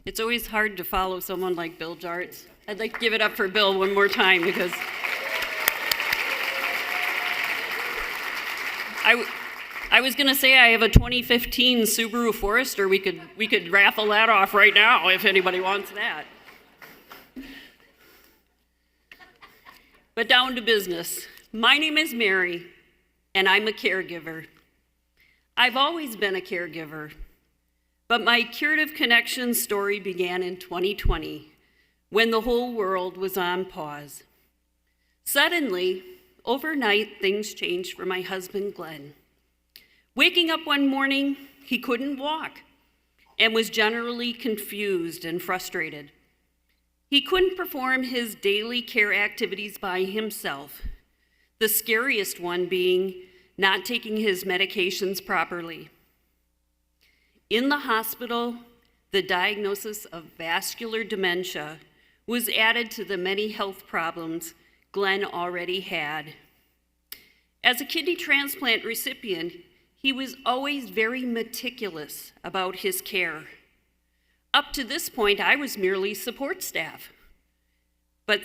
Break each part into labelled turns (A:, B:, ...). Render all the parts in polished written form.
A: It's always hard to follow someone like Bill Jartz. I'd like to give it up for Bill one more time because I was going to say I have a 2015 Subaru Forester. We could raffle that off right now if anybody wants that. But down to business. My name is Mary, and I'm a caregiver. I've always been a caregiver, but my Curative Connections story began in 2020 when the whole world was on pause. Suddenly, overnight, things changed for my husband, Glenn. Waking up one morning, he couldn't walk and was generally confused and frustrated. He couldn't perform his daily care activities by himself, the scariest one being not taking his medications properly. In the hospital, the diagnosis of vascular dementia was added to the many health problems Glenn already had. As a kidney transplant recipient, he was always very meticulous about his care. Up to this point, I was merely support staff. But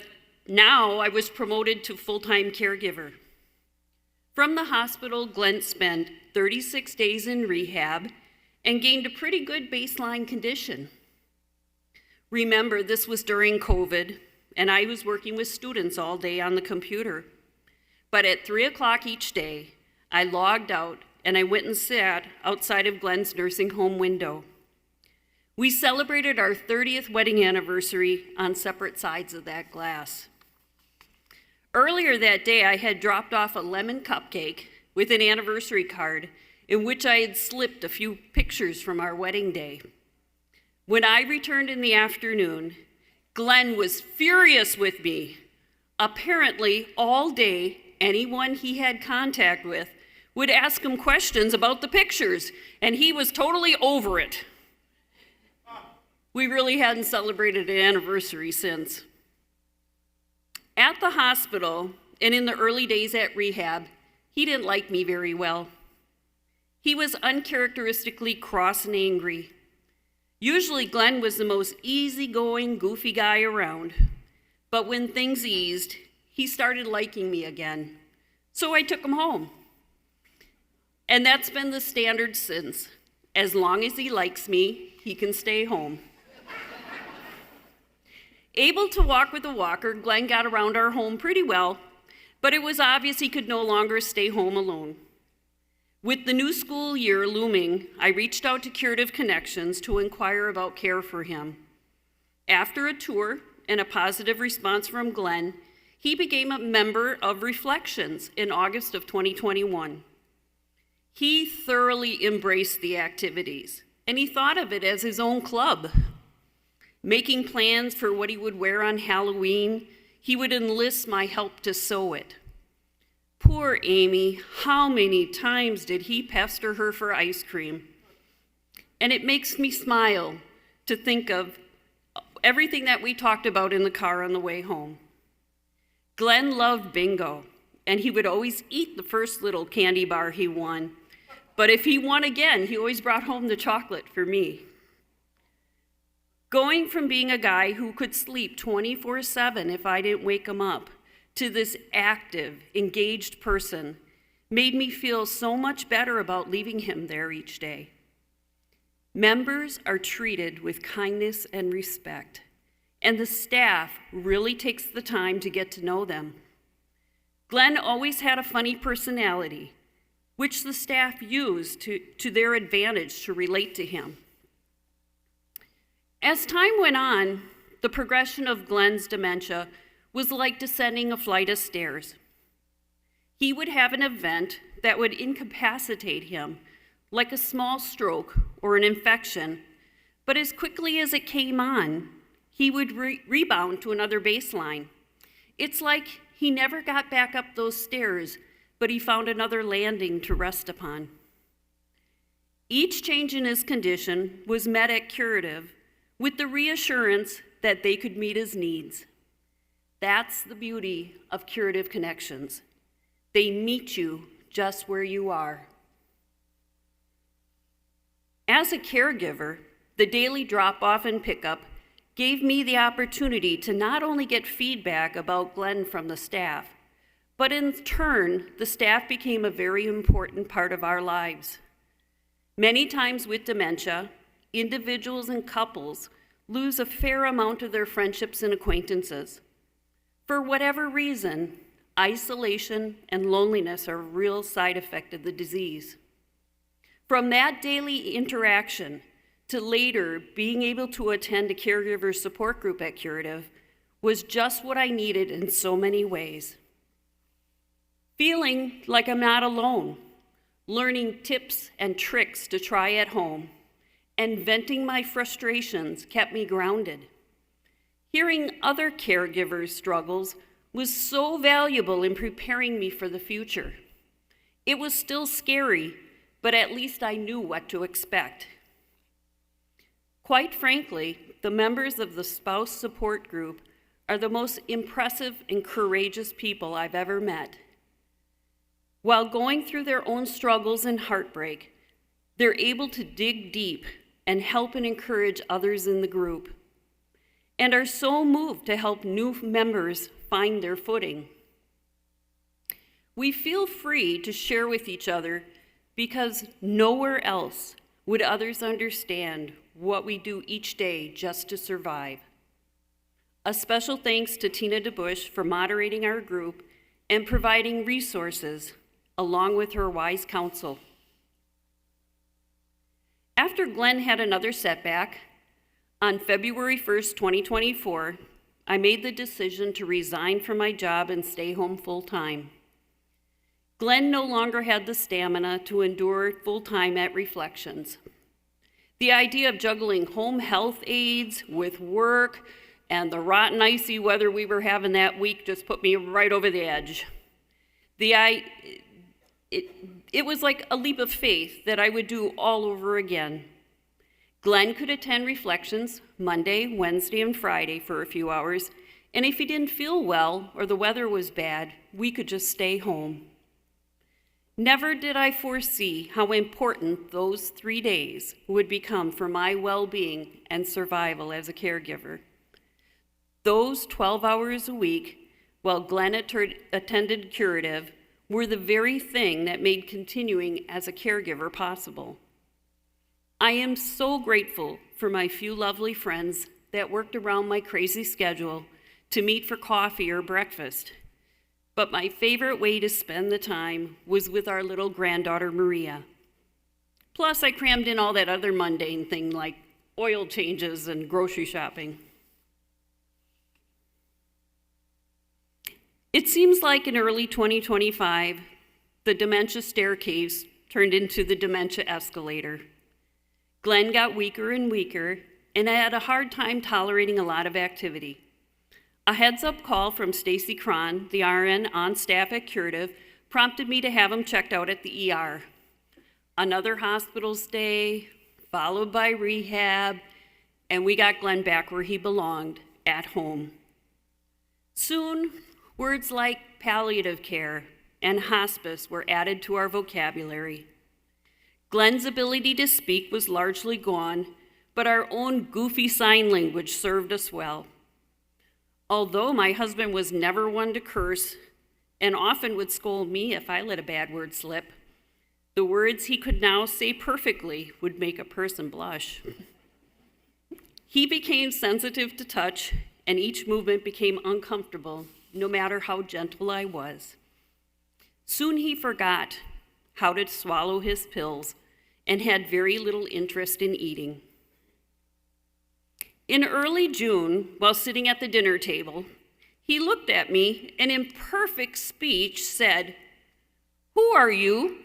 A: now I was promoted to full-time caregiver. From the hospital, Glenn spent 36 days in rehab and gained a pretty good baseline condition. Remember, this was during COVID, and I was working with students all day on the computer. But at 3 o'clock each day, I logged out and I went and sat outside of Glenn's nursing home window. We celebrated our 30th wedding anniversary on separate sides of that glass. Earlier that day, I had dropped off a lemon cupcake with an anniversary card in which I had slipped a few pictures from our wedding day. When I returned in the afternoon, Glenn was furious with me. Apparently, all day, anyone he had contact with would ask him questions about the pictures, and he was totally over it. We really hadn't celebrated an anniversary since. At the hospital and in the early days at rehab, he didn't like me very well. He was uncharacteristically cross and angry. Usually Glenn was the most easygoing, goofy guy around. But when things eased, he started liking me again. So I took him home. And that's been the standard since. As long as he likes me, he can stay home. Able to walk with a walker, Glenn got around our home pretty well, but it was obvious he could no longer stay home alone. With the new school year looming, I reached out to Curative Connections to inquire about care for him. After a tour and a positive response from Glenn, he became a member of Reflections in August of 2021. He thoroughly embraced the activities, and he thought of it as his own club. Making plans for what he would wear on Halloween, he would enlist my help to sew it. Poor Amy, how many times did he pester her for ice cream? And it makes me smile to think of everything that we talked about in the car on the way home. Glenn loved bingo, and he would always eat the first little candy bar he won. But if he won again, he always brought home the chocolate for me. Going from being a guy who could sleep 24/7 if I didn't wake him up to this active, engaged person made me feel so much better about leaving him there each day. Members are treated with kindness and respect, and the staff really takes the time to get to know them. Glenn always had a funny personality, which the staff used to their advantage to relate to him. As time went on, the progression of Glenn's dementia was like descending a flight of stairs. He would have an event that would incapacitate him, like a small stroke or an infection, but as quickly as it came on, he would rebound to another baseline. It's like he never got back up those stairs, but he found another landing to rest upon. Each change in his condition was met at Curative with the reassurance that they could meet his needs. That's the beauty of Curative Connections. They meet you just where you are. As a caregiver, the daily drop-off and pickup gave me the opportunity to not only get feedback about Glenn from the staff, but in turn, the staff became a very important part of our lives. Many times with dementia, individuals and couples lose a fair amount of their friendships and acquaintances. For whatever reason, isolation and loneliness are a real side effect of the disease. From that daily interaction to later being able to attend a caregiver support group at Curative was just what I needed in so many ways. Feeling like I'm not alone, learning tips and tricks to try at home, and venting my frustrations kept me grounded. Hearing other caregivers' struggles was so valuable in preparing me for the future. It was still scary, but at least I knew what to expect. Quite frankly, the members of the spouse support group are the most impressive and courageous people I've ever met. While going through their own struggles and heartbreak, they're able to dig deep and help and encourage others in the group, and are so moved to help new members find their footing. We feel free to share with each other because nowhere else would others understand what we do each day just to survive. A special thanks to Tina DeBush for moderating our group and providing resources along with her wise counsel. After Glenn had another setback, on February 1st, 2024, I made the decision to resign from my job and stay home full-time. Glenn no longer had the stamina to endure full-time at Reflections. The idea of juggling home health aides with work and the rotten, icy weather we were having that week just put me right over the edge. It was like a leap of faith that I would do all over again. Glenn could attend Reflections Monday, Wednesday, and Friday for a few hours, and if he didn't feel well or the weather was bad, we could just stay home. Never did I foresee how important those 3 days would become for my well-being and survival as a caregiver. Those 12 hours a week, while Glenn attended Curative, were the very thing that made continuing as a caregiver possible. I am so grateful for my few lovely friends that worked around my crazy schedule to meet for coffee or breakfast. But my favorite way to spend the time was with our little granddaughter, Maria. Plus, I crammed in all that other mundane thing like oil changes and grocery shopping. It seems like in early 2025, the dementia staircase turned into the dementia escalator. Glenn got weaker and weaker, and I had a hard time tolerating a lot of activity. A heads-up call from Stacy Cron, the RN on staff at Curative, prompted me to have him checked out at the ER. Another hospital stay, followed by rehab, and we got Glenn back where he belonged, at home. Soon, words like palliative care and hospice were added to our vocabulary. Glenn's ability to speak was largely gone, but our own goofy sign language served us well. Although my husband was never one to curse and often would scold me if I let a bad word slip, the words he could now say perfectly would make a person blush. He became sensitive to touch, and each movement became uncomfortable, no matter how gentle I was. Soon he forgot how to swallow his pills and had very little interest in eating. In early June, while sitting at the dinner table, he looked at me and in perfect speech said, "Who are you?"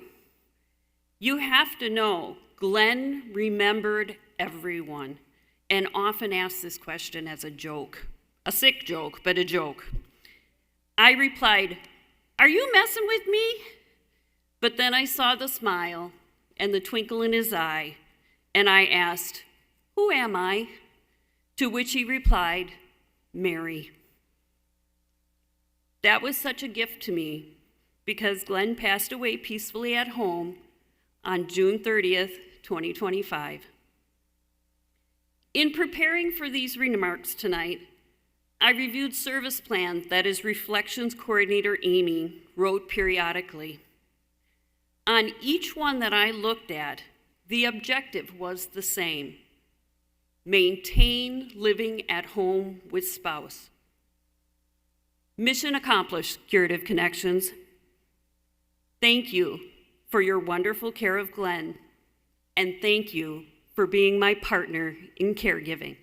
A: You have to know, Glenn remembered everyone and often asked this question as a joke, a sick joke, but a joke. I replied, "Are you messing with me?" But then I saw the smile and the twinkle in his eye, and I asked, "Who am I?" To which he replied, "Mary." That was such a gift to me because Glenn passed away peacefully at home on June 30th, 2025. In preparing for these remarks tonight, I reviewed service plans that his Reflections Coordinator Amy wrote periodically. On each one that I looked at, the objective was the same: maintain living at home with spouse. Mission accomplished, Curative Connections. Thank you for your wonderful care of Glenn, and thank you for being my partner in caregiving.